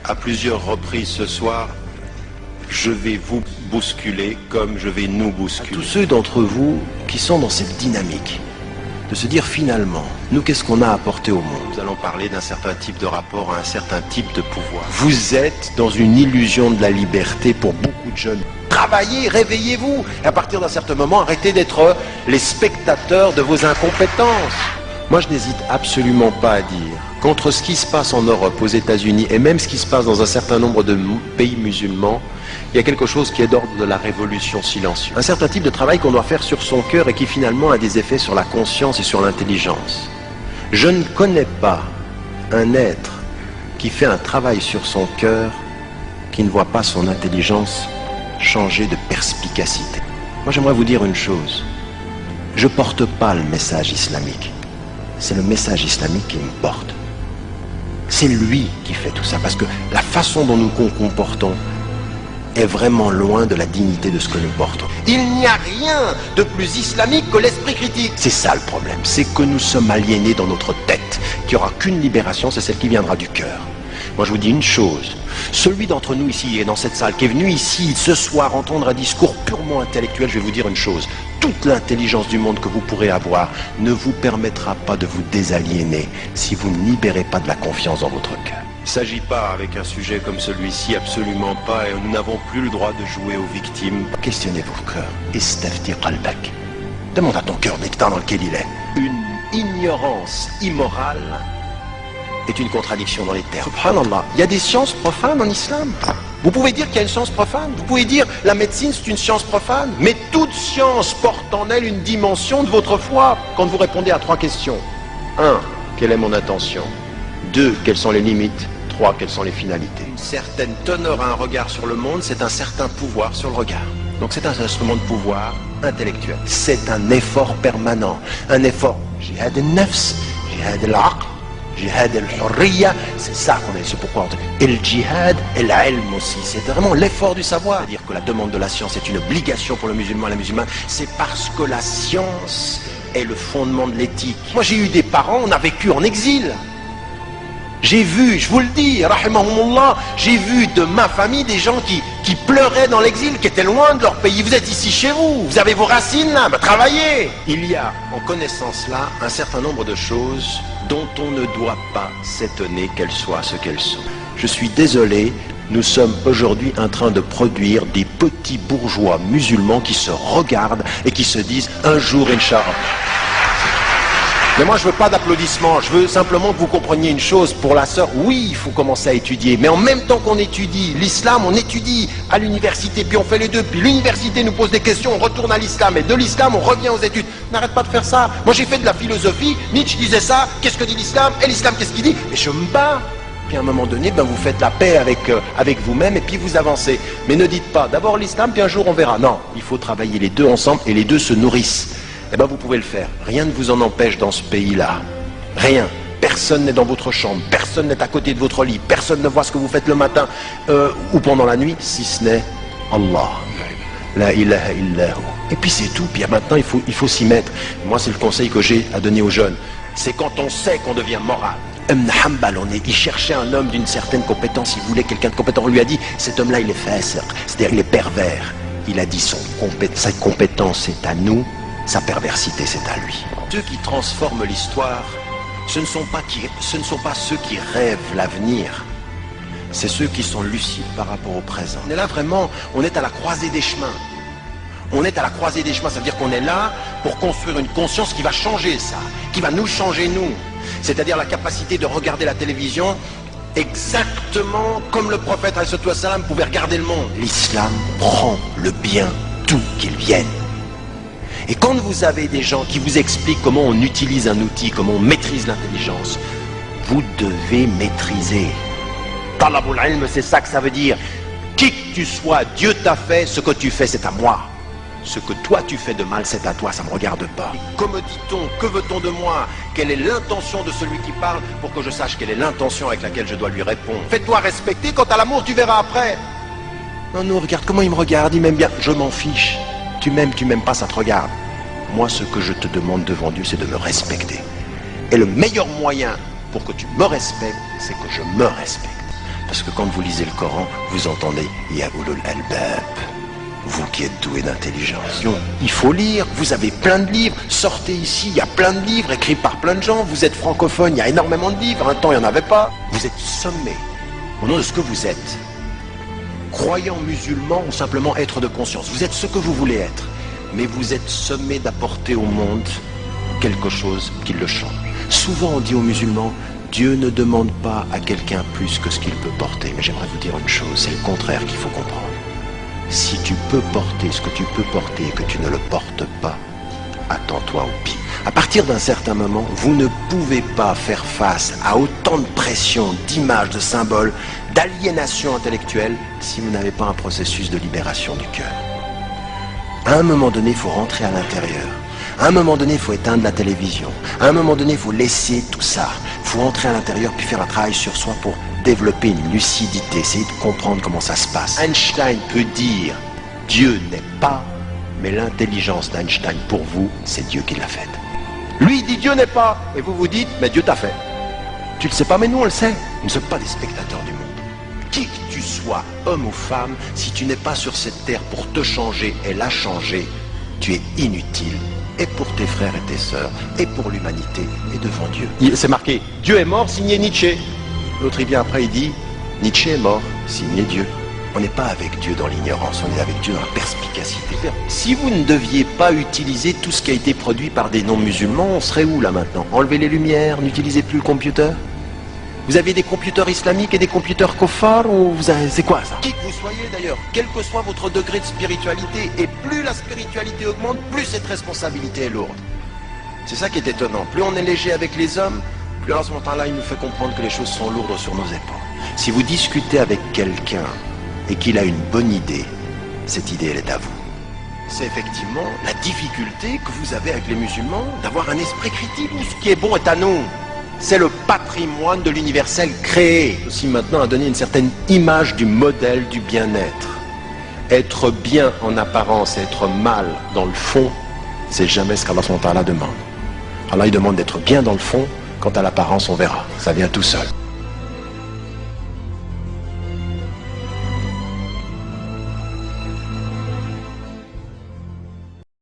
à plusieurs reprises ce soir, je vais vous bousculer comme je vais nous bousculer. À tous ceux d'entre vous qui sont dans cette dynamique, de se dire finalement, nous qu'est-ce qu'on a apporté au monde? Nous allons parler d'un certain type de rapport à un certain type de pouvoir. Vous êtes dans une illusion de la liberté pour beaucoup de jeunes. Travaillez, réveillez-vous. Et à partir d'un certain moment, arrêtez d'être les spectateurs de vos incompétences. Moi, je n'hésite absolument pas à dire qu'entre ce qui se passe en Europe, aux États-Unis et même ce qui se passe dans un certain nombre de pays musulmans, il y a quelque chose qui est d'ordre de la révolution silencieuse. Un certain type de travail qu'on doit faire sur son cœur et qui finalement a des effets sur la conscience et sur l'intelligence. Je ne connais pas un être qui fait un travail sur son cœur qui ne voit pas son intelligence changer de perspicacité. Moi, j'aimerais vous dire une chose. Je porte pas le message islamique. C'est le message islamique qui me porte. C'est lui qui fait tout ça, parce que la façon dont nous nous comportons est vraiment loin de la dignité de ce que nous portons. Il n'y a rien de plus islamique que l'esprit critique. C'est ça le problème, c'est que nous sommes aliénés dans notre tête, qu'il n'y aura qu'une libération, c'est celle qui viendra du cœur. Moi je vous dis une chose, celui d'entre nous ici et dans cette salle qui est venu ici ce soir entendre un discours purement intellectuel, je vais vous dire une chose, toute l'intelligence du monde que vous pourrez avoir ne vous permettra pas de vous désaliéner si vous ne libérez pas de la confiance dans votre cœur. Il ne s'agit pas, avec un sujet comme celui-ci, absolument pas, et nous n'avons plus le droit de jouer aux victimes. Questionnez vos cœurs. Istafti qalbak. Demande à ton cœur l'état dans lequel il est. Une ignorance immorale est une contradiction dans les termes. Subhanallah, il y a des sciences profanes en islam. Vous pouvez dire qu'il y a une science profane. Vous pouvez dire la médecine c'est une science profane. Mais toute science porte en elle une dimension de votre foi. Quand vous répondez à 3 questions. 1. Quelle est mon intention? 2. Quelles sont les limites? 3. Quelles sont les finalités? Une certaine teneur à un regard sur le monde, c'est un certain pouvoir sur le regard. Donc c'est un instrument de pouvoir intellectuel. C'est un effort permanent. Un effort. Jihad al-nafs, jihad al-aql, jihad al-hurriya, c'est ça qu'on est, c'est pourquoi on dit. Et le jihad et l'ilm aussi, c'est vraiment l'effort du savoir. C'est-à-dire que la demande de la science est une obligation pour le musulman et la musulmane, c'est parce que la science est le fondement de l'éthique. Moi j'ai eu des parents, on a vécu en exil. J'ai vu, je vous le dis, rahimahumullah, j'ai vu de ma famille des gens qui pleuraient dans l'exil, qui étaient loin de leur pays. Vous êtes ici chez vous, vous avez vos racines là, bah, travaillez. Il y a en connaissance là un certain nombre de choses dont on ne doit pas s'étonner qu'elles soient ce qu'elles sont. Je suis désolé, nous sommes aujourd'hui en train de produire des petits bourgeois musulmans qui se regardent et qui se disent un jour, Inch'Allah. Mais moi je veux pas d'applaudissements, je veux simplement que vous compreniez une chose pour la sœur. Oui, il faut commencer à étudier, mais en même temps qu'on étudie l'islam, on étudie à l'université, puis on fait les deux, puis l'université nous pose des questions, on retourne à l'islam, et de l'islam on revient aux études. N'arrête pas de faire ça. Moi j'ai fait de la philosophie, Nietzsche disait ça, qu'est-ce que dit l'islam? Et l'islam qu'est-ce qu'il dit? Et je me bats. Puis à un moment donné, ben, vous faites la paix avec vous-même et puis vous avancez. Mais ne dites pas, d'abord l'islam, puis un jour on verra. Non, il faut travailler les deux ensemble et les deux se nourrissent. Eh bien vous pouvez le faire. Rien ne vous en empêche dans ce pays-là. Rien. Personne n'est dans votre chambre. Personne n'est à côté de votre lit. Personne ne voit ce que vous faites le matin ou pendant la nuit, si ce n'est Allah. La ilaha illahu. Et puis c'est tout. Puis maintenant, il faut s'y mettre. Moi, c'est le conseil que j'ai à donner aux jeunes. C'est quand on sait qu'on devient moral. Ibn Hanbal, il cherchait un homme d'une certaine compétence. Il voulait quelqu'un de compétent. On lui a dit, cet homme-là, il est fasiq. C'est-à-dire, il est pervers. Il a dit, sa compétence est à nous. Sa perversité, c'est à lui. Ceux qui transforment l'histoire, ce ne sont pas ceux qui rêvent l'avenir, c'est ceux qui sont lucides par rapport au présent. On est là vraiment, on est à la croisée des chemins. On est à la croisée des chemins, ça veut dire qu'on est là pour construire une conscience qui va changer ça, qui va nous changer nous. C'est-à-dire la capacité de regarder la télévision exactement comme le prophète alayhi salam pouvait regarder le monde. L'islam prend le bien d'où qu'il vienne. Et quand vous avez des gens qui vous expliquent comment on utilise un outil, comment on maîtrise l'intelligence, vous devez maîtriser. Talabul ilm, c'est ça que ça veut dire. Qui que tu sois, Dieu t'a fait, ce que tu fais, c'est à moi. Ce que toi tu fais de mal, c'est à toi, ça ne me regarde pas. Que me dit-on? Que veut-on de moi? Quelle est l'intention de celui qui parle pour que je sache quelle est l'intention avec laquelle je dois lui répondre? Fais-toi respecter, quant à l'amour, tu verras après. Non, non, regarde comment il me regarde, il m'aime bien. Je m'en fiche. Tu m'aimes pas, ça te regarde. Moi, ce que je te demande devant Dieu, c'est de me respecter. Et le meilleur moyen pour que tu me respectes, c'est que je me respecte. Parce que quand vous lisez le Coran, vous entendez Ya ulul albab, vous qui êtes doué d'intelligence. Il faut lire, vous avez plein de livres, sortez ici, il y a plein de livres écrits par plein de gens, vous êtes francophone, il y a énormément de livres, un temps il n'y en avait pas. Vous êtes sommé, au nom de ce que vous êtes, croyant musulman ou simplement être de conscience. Vous êtes ce que vous voulez être, mais vous êtes sommé d'apporter au monde quelque chose qui le change. Souvent on dit aux musulmans, Dieu ne demande pas à quelqu'un plus que ce qu'il peut porter. Mais j'aimerais vous dire une chose, c'est le contraire qu'il faut comprendre. Si tu peux porter ce que tu peux porter et que tu ne le portes pas, attends-toi au pire. À partir d'un certain moment, vous ne pouvez pas faire face à autant de pression, d'images, de symboles, d'aliénation intellectuelle si vous n'avez pas un processus de libération du cœur. À un moment donné, il faut rentrer à l'intérieur. À un moment donné, il faut éteindre la télévision. À un moment donné, il faut laisser tout ça. Il faut rentrer à l'intérieur puis faire un travail sur soi pour développer une lucidité, essayer de comprendre comment ça se passe. Einstein peut dire « Dieu n'est pas », mais l'intelligence d'Einstein, pour vous, c'est Dieu qui l'a faite. Lui, il dit « Dieu n'est pas », et vous vous dites « Mais Dieu t'a fait ». Tu le sais pas, mais nous, on le sait. Nous ne sommes pas des spectateurs du monde. Qui que tu sois, homme ou femme, si tu n'es pas sur cette terre pour te changer et la changer, tu es inutile. Et pour tes frères et tes sœurs, et pour l'humanité, et devant Dieu. C'est marqué, Dieu est mort, signé Nietzsche. L'autre il vient après, il dit, Nietzsche est mort, signé Dieu. On n'est pas avec Dieu dans l'ignorance, on est avec Dieu dans la perspicacité. Si vous ne deviez pas utiliser tout ce qui a été produit par des non-musulmans, on serait où là maintenant? Enlevez les lumières, n'utilisez plus le computer? Vous avez des computers islamiques et des computers koffars ou vous avez... C'est quoi ça? Qui que vous soyez d'ailleurs, quel que soit votre degré de spiritualité, et plus la spiritualité augmente, plus cette responsabilité est lourde. C'est ça qui est étonnant. Plus on est léger avec les hommes, plus à ce moment-là, il nous fait comprendre que les choses sont lourdes sur nos épaules. Si vous discutez avec quelqu'un et qu'il a une bonne idée, cette idée, elle est à vous. C'est effectivement la difficulté que vous avez avec les musulmans d'avoir un esprit critique où ce qui est bon est à nous. C'est le patrimoine de l'universel créé. Aussi maintenant à donner une certaine image du modèle du bien-être. Être bien en apparence et être mal dans le fond, c'est jamais ce qu'Allah SWT demande. Allah il demande d'être bien dans le fond, quant à l'apparence on verra, ça vient tout seul.